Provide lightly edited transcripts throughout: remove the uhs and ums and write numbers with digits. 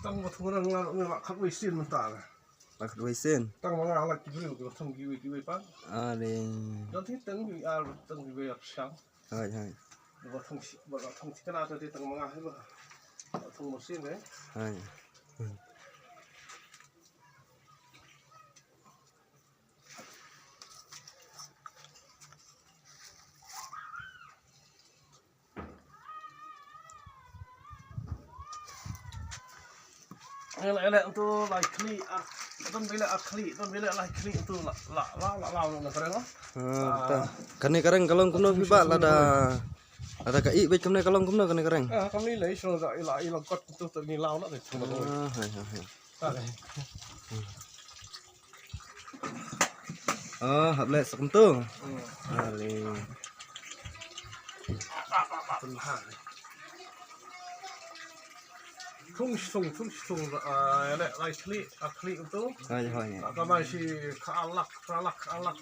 tăng một thùng năng là khắc vệ sinh mình tả là đuôi sen tăng bằng là cái điều của thùng cái về bác đi đó thì tăng vì tăng về sáng rồi và thùng cái nào thì tăng bằng hết mà thùng một xin đấy rồi lại untuk like kli don bila like kli itu lao nó keren đó cái này keren kalau cũng nói với bạn là cái ít bên trong này kalau cũng nói cái này keren kami lấy xong rồi lại là cất itu tự nhiên lao nó để xong rồi hợp lệ sắm tương đi thung lại kli itu rồi các bạn chỉ alak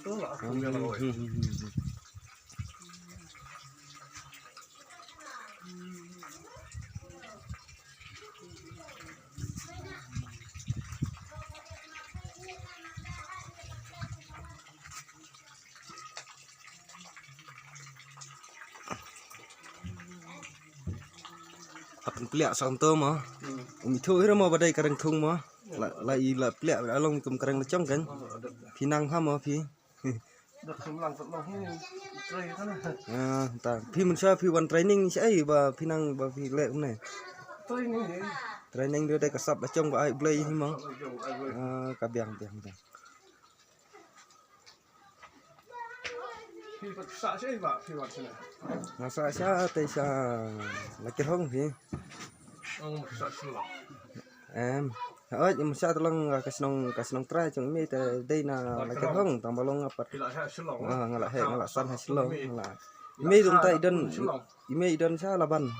tuh lah aku bilang rồi Apa pelak sang tu mah, itu hira mah badai karang thung mah, lại là pelak đã long cầm karang lecong kan, phi năng ha mah phi, được không làm thật lòng tray thế này ta phi mình sao phi one training sẽ và phi năng và phi lệ cũng này, training đưa đây cả sập ở trong và ai play gì mah, cả biang phi vật xạ chứ vậy phi vật thế này masa sa tây sa là cái hông phi, xạ xưa em nhưng mà sao tolong kasinong try chung mi đây là cái hông tang balong apa ngala san hasilong ngala mi dum tai dan sa laban